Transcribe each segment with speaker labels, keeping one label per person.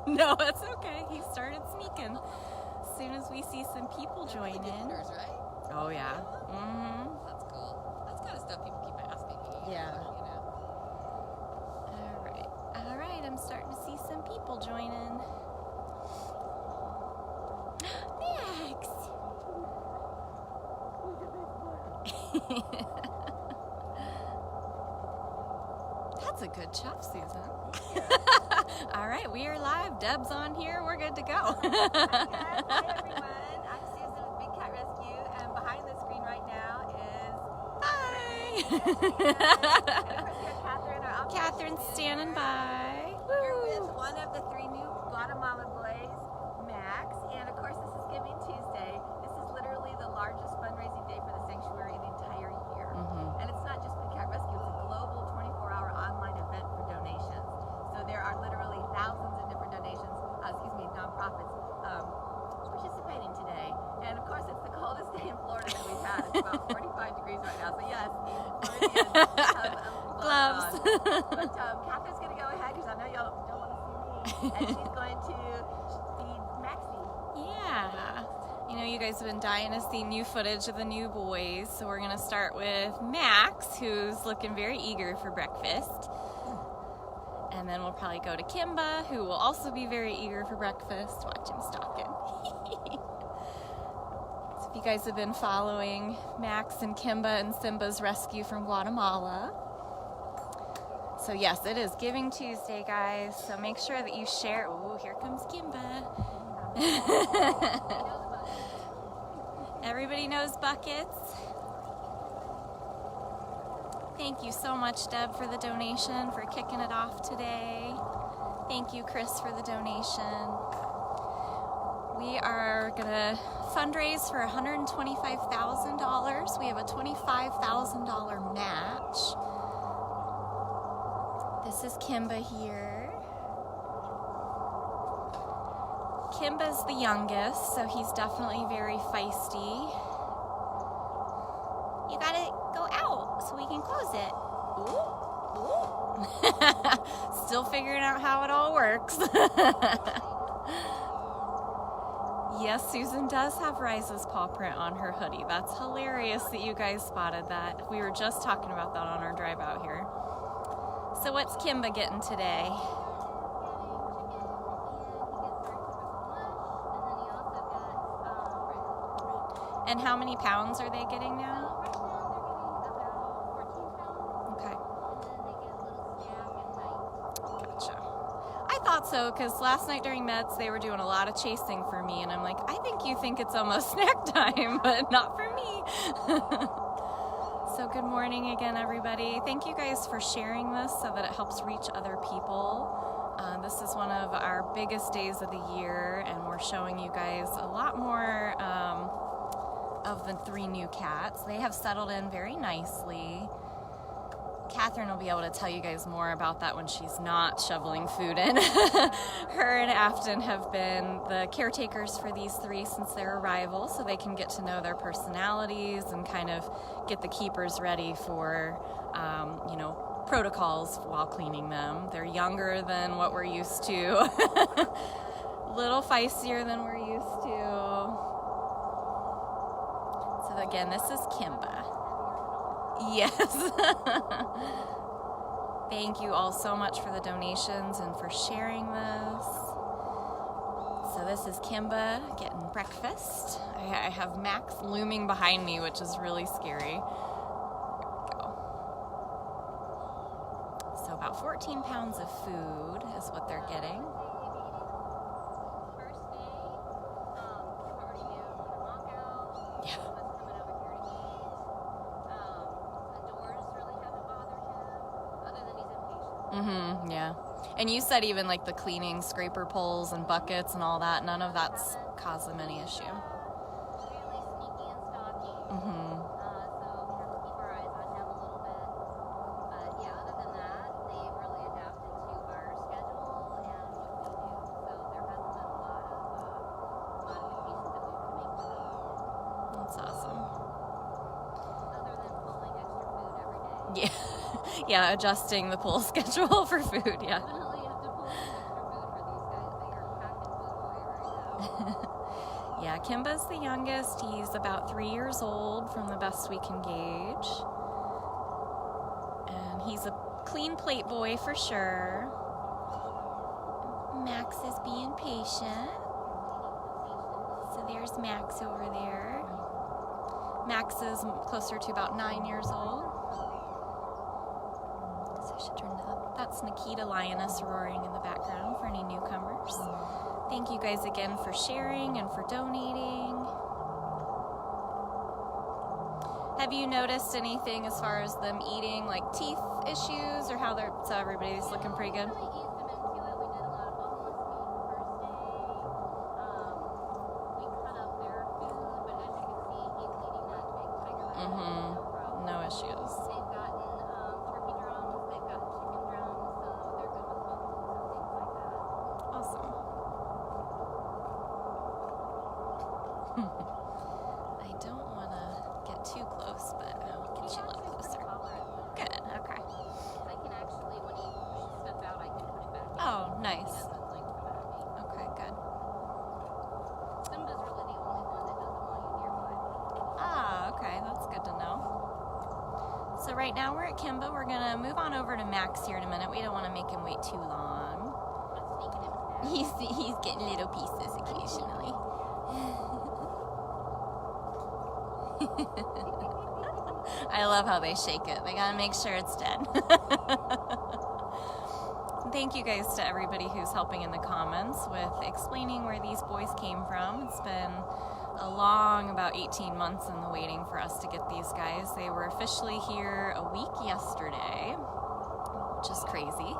Speaker 1: No, it's okay. He started sneaking. As soon as we see some people join in.
Speaker 2: Right?
Speaker 1: Oh, yeah. Mm-hmm.
Speaker 2: That's cool. That's kind of stuff people keep asking me.
Speaker 1: Yeah.
Speaker 2: You know.
Speaker 1: All right. I'm starting to see some people join in. Max! That's a good chuff, Susan. All right, we are live. Deb's on here. We're good to go.
Speaker 3: Hi everyone. I'm Susan with Big Cat Rescue, and behind the screen right now is
Speaker 1: Hi.
Speaker 3: and of course we have Kathyrn, our
Speaker 1: Kathyrn's standing by.
Speaker 3: Here with one of the 3 new Guatemala boys, Max, and of course this is Giving Tuesday. This is literally the largest fundraising day for the sanctuary in the entire year. And it's not just Big Cat Rescue, it's a global 24-hour online event for donations. So there are literally thousands of different nonprofits participating today. And of course it's the coldest day in Florida that we've had. It's about 45 degrees right now. So yes, Floridians have gloves. But Kathyrn's going to go ahead because I know y'all don't want to see me. And she's going to feed Maxie.
Speaker 1: Yeah. You know, you guys have been dying to see new footage of the new boys. So we're going to start with Max, who's looking very eager for breakfast. And then we'll probably go to Kimba, who will also be very eager for breakfast. Watch him stalking. So if you guys have been following Max and Kimba and Simba's rescue from Guatemala. So yes, it is Giving Tuesday, guys. So make sure that you share. Ooh, here comes Kimba. Everybody knows buckets. Thank you so much, Deb, for the donation, for kicking it off today. Thank you, Chris, for the donation. We are going to fundraise for $125,000. We have a $25,000 match. This is Kimba here. Kimba's the youngest, so he's definitely very feisty. You gotta go out so we can close it. Ooh. Ooh. Still figuring out how it all works. Yes, Susan does have Rise's paw print on her hoodie. That's hilarious that you guys spotted that. We were just talking about that on our drive out here. So what's Kimba getting today? And how many pounds are they getting now? Okay. Gotcha. I thought so, because last night during meds, they were doing a lot of chasing for me, and I'm like, I think you think it's almost snack time, but not for me. So good morning again, everybody. Thank you guys for sharing this so that it helps reach other people. This is one of our biggest days of the year, and we're showing you guys a lot more of the 3 new cats. They have settled in very nicely. Kathyrn will be able to tell you guys more about that when she's not shoveling food in. Her and Afton have been the caretakers for these 3 since their arrival, so they can get to know their personalities and kind of get the keepers ready for, you know, protocols while cleaning them. They're younger than what we're used to. A little feistier than we're used to. So again, this is Kimba. Yes. Thank you all so much for the donations and for sharing this. So this is Kimba getting breakfast. I have Max looming behind me, which is really scary. There we go. So about 14 pounds of food is what they're getting. Mm-hmm, yeah. And you said even like the cleaning scraper poles and buckets and all that, none of that's caused them any issue. Mm-hmm.
Speaker 3: So we have to keep our eyes on him a little bit. But yeah, other than that, they've really adapted to our schedule and what we do. So there hasn't been a lot of modifications that we've had to make to them.
Speaker 1: That's awesome.
Speaker 3: Other than pulling extra food every day.
Speaker 1: Yeah. Yeah, adjusting the pool schedule for food, yeah.
Speaker 3: Definitely have to pull in extra food for these guys. They are
Speaker 1: Yeah, Kimba's the youngest. He's about 3 years old from the best we can gauge. And he's a clean plate boy for sure. Max is being patient. So there's Max over there. Max is closer to about 9 years old. So I should turn that up. That's Nikita Lioness roaring in the background for any newcomers. Thank you guys again for sharing and for donating. Have you noticed anything as far as them eating, like teeth issues, or how they're, so everybody's looking pretty good? No issues.
Speaker 2: They've gotten turkey drums, they've gotten chicken drums, so they're good with bones and things like that.
Speaker 1: Awesome. I don't want to get too close, but I'll get you a little closer. Good, okay.
Speaker 2: I can actually, when he pushes stuff out, I can put it back in.
Speaker 1: Oh, nice.
Speaker 2: He doesn't like come at me.
Speaker 1: Okay, good.
Speaker 2: Simba's really the only one that doesn't want you nearby.
Speaker 1: Ah, okay, that's good to know. So right now we're at Kimba. We're gonna move on over to Max here in a minute. We don't want to make him wait too long. He's getting little pieces occasionally. I love how they shake it. They gotta make sure it's dead. Thank you guys to everybody who's helping in the comments with explaining where these boys came from. It's been a long, about 18 months in the waiting for us to get these guys. They were officially here a week yesterday, which is crazy.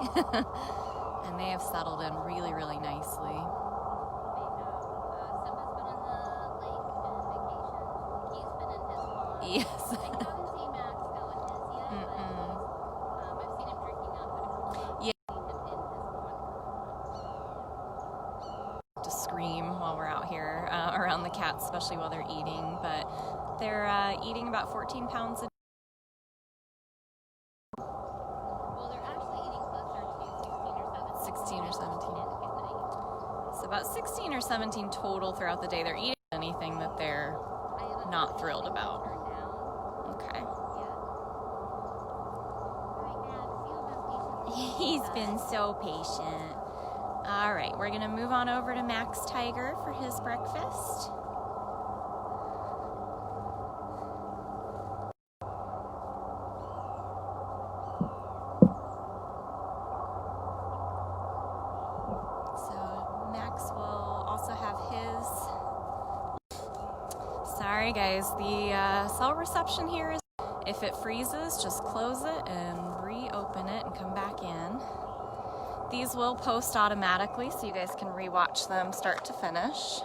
Speaker 1: And they have settled in really, really nicely.
Speaker 2: Simba's been in the lake on vacation. He's been in his pond.
Speaker 1: Yes.
Speaker 2: I haven't seen Max go in his yet, but I've seen him drinking out of it.
Speaker 1: Yeah.
Speaker 2: I've seen him in his pond.
Speaker 1: To scream while we're out here around the cats, especially while they're eating, but they're eating about 14 pounds a day.
Speaker 2: Well, they're actually eating closer to
Speaker 1: 16 or 17.
Speaker 2: at night.
Speaker 1: So about 16 or 17 total throughout the day. They're eating anything that they're
Speaker 2: I haven't
Speaker 1: not thrilled
Speaker 2: turned
Speaker 1: about.
Speaker 2: down
Speaker 1: Okay.
Speaker 2: yet. All right, Max, you've been patient.
Speaker 1: He's been so patient. All right, we're gonna move on over to Max Tiger for his breakfast. So Max will also have his. Sorry guys, the cell reception here is, if it freezes, just close it and reopen it and come back in. These will post automatically, so you guys can rewatch them start to finish.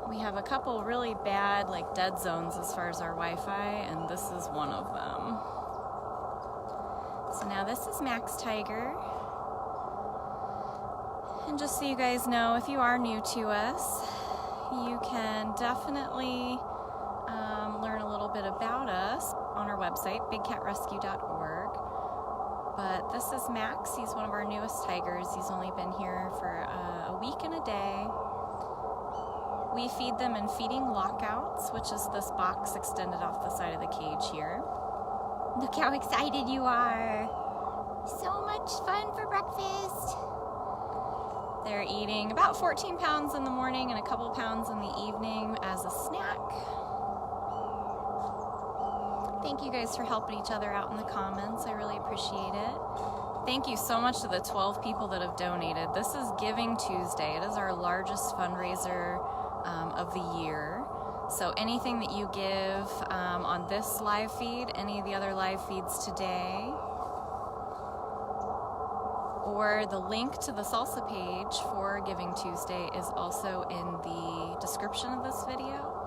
Speaker 1: We have a couple really bad, like, dead zones as far as our Wi-Fi, and this is one of them. So now this is Max Tiger. And just so you guys know, if you are new to us, you can definitely learn a little bit about us on our website, bigcatrescue.org. But this is Max. He's one of our newest tigers. He's only been here for a week and a day. We feed them in feeding lockouts, which is this box extended off the side of the cage here. Look how excited you are. So much fun for breakfast. They're eating about 14 pounds in the morning and a couple pounds in the evening as a snack. Thank you guys for helping each other out in the comments. I really appreciate it. Thank you so much to the 12 people that have donated. This is Giving Tuesday. It is our largest fundraiser of the year. So anything that you give on this live feed, any of the other live feeds today, or the link to the salsa page for Giving Tuesday is also in the description of this video.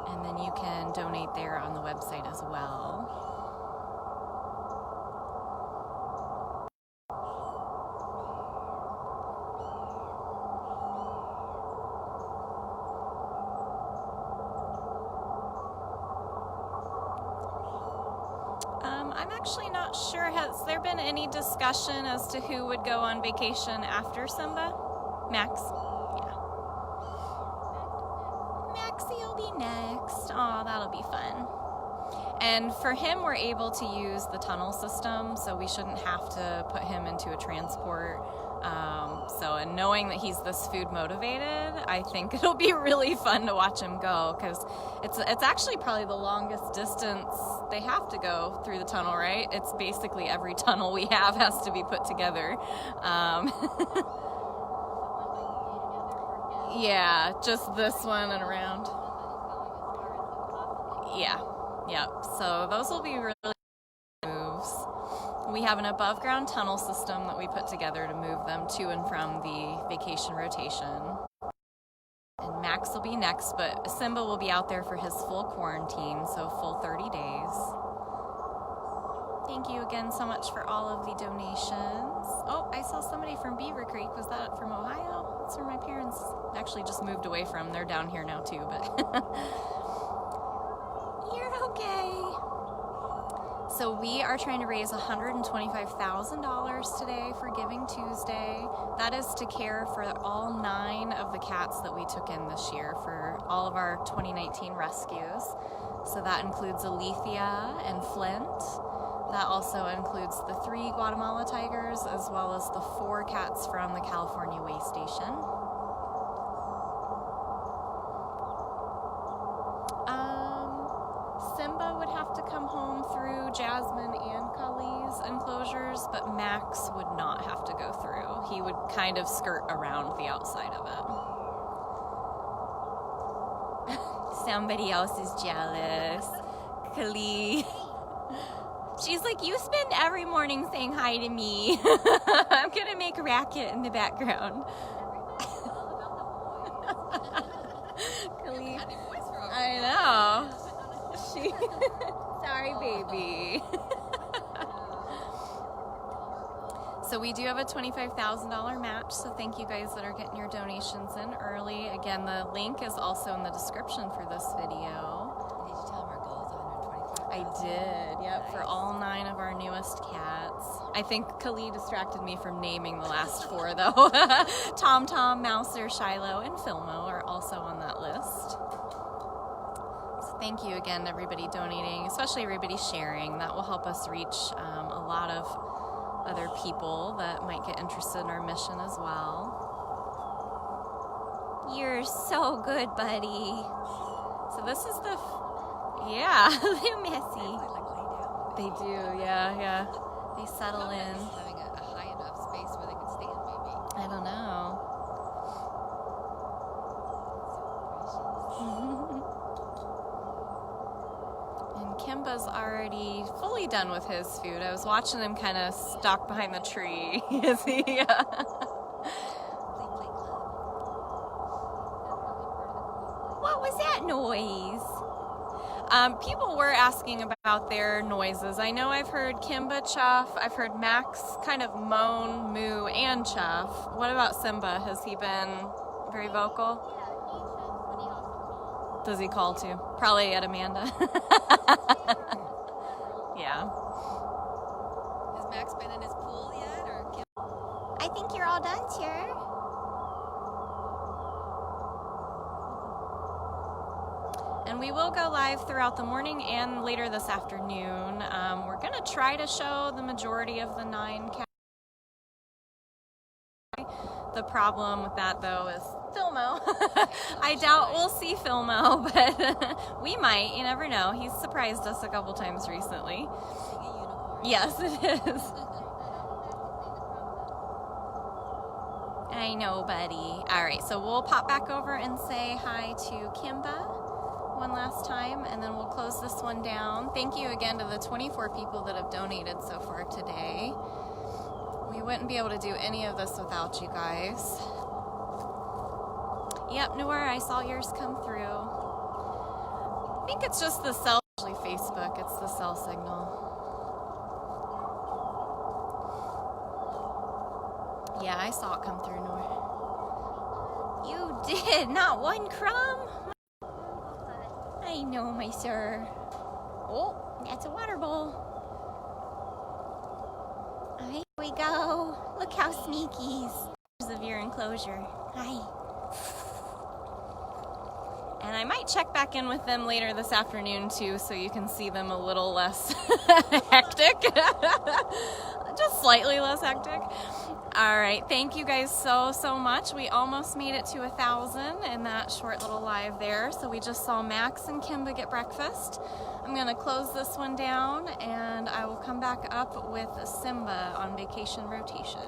Speaker 1: And then you can donate there on the website as well. I'm actually not sure. Has there been any discussion as to who would go on vacation after Simba? Max? Yeah. Maxie will be next. Oh, that'll be fun. And for him, we're able to use the tunnel system, so we shouldn't have to put him into a transport. And knowing that he's this food motivated, I think it'll be really fun to watch him go, because it's actually probably the longest distance they have to go through the tunnel, right? It's basically every tunnel we have has to be put together. Yeah, just this one and around. Yeah, yep. So those will be really moves. We have an above ground tunnel system that we put together to move them to and from the vacation rotation. And Max will be next, but Simba will be out there for his full quarantine, so full 30 days. Thank you again so much for all of the donations. Oh, I saw somebody from Beaver Creek. Was that from Ohio? That's where my parents actually just moved away from. They're down here now too, but you're okay. So we are trying to raise $125,000 today for Giving Tuesday. That is to care for all 9 of the cats that we took in this year for all of our 2019 rescues. So that includes Alethea and Flint. That also includes the 3 Guatemala tigers as well as the 4 cats from the California Way Station. Simba would have to come home through Jasmine and Kali's enclosures, but Max would not have to go through. He would kind of skirt around the outside of it. Somebody else is jealous. Kali. She's like, you spend every morning saying hi to me. I'm gonna make a racket in the background. Kali. I know. Sorry, baby. So we do have a $25,000 match, so thank you guys that are getting your donations in early. Again, the link is also in the description for this video.
Speaker 3: Did you tell them our goal is 125?
Speaker 1: I did, yep, nice. For all 9 of our newest cats. I think Kali distracted me from naming the last 4, though. Tom Tom, Mouser, Shiloh, and Filmo are also on that list. Thank you again, everybody donating, especially everybody sharing. That will help us reach a lot of other people that might get interested in our mission as well. You're so good, buddy. So this is the, yeah, they're messy. They do, yeah. They settle in.
Speaker 3: Having a high enough space where they can stand, maybe.
Speaker 1: I don't know. Kimba's already fully done with his food. I was watching him kind of stalk behind the tree. Is he? What was that noise? People were asking about their noises. I know I've heard Kimba chuff. I've heard Max kind of moan, moo, and chuff. What about Simba? Has he been very vocal? Does he call too? Probably at Amanda. Yeah.
Speaker 3: Has Max been in his pool yet, or Kim?
Speaker 1: I think you're all done, sir. And we will go live throughout the morning and later this afternoon. We're going to try to show the majority of the 9 cats. The problem with that, though, is Filmo. I doubt we'll see Filmo, but we might. You never know. He's surprised us a couple times recently. Yes, it is. I know, buddy. All right, so we'll pop back over and say hi to Kimba one last time, and then we'll close this one down. Thank you again to the 24 people that have donated so far today. We wouldn't be able to do any of this without you guys. Yep, Noor, I saw yours come through. I think it's just the cell, actually Facebook, it's the cell signal. Yeah, I saw it come through, Noor. You did, not one crumb? I know, my sir. Oh, that's a water bowl. they go. Look how sneakies. Of your enclosure. Hi. And I might check back in with them later this afternoon too, so you can see them a little less hectic. Just slightly less hectic. All right, thank you guys so much. We almost made it to 1,000 in that short little live there. So we just saw Max and Kimba get breakfast. I'm gonna close this one down and I will come back up with Simba on vacation rotation.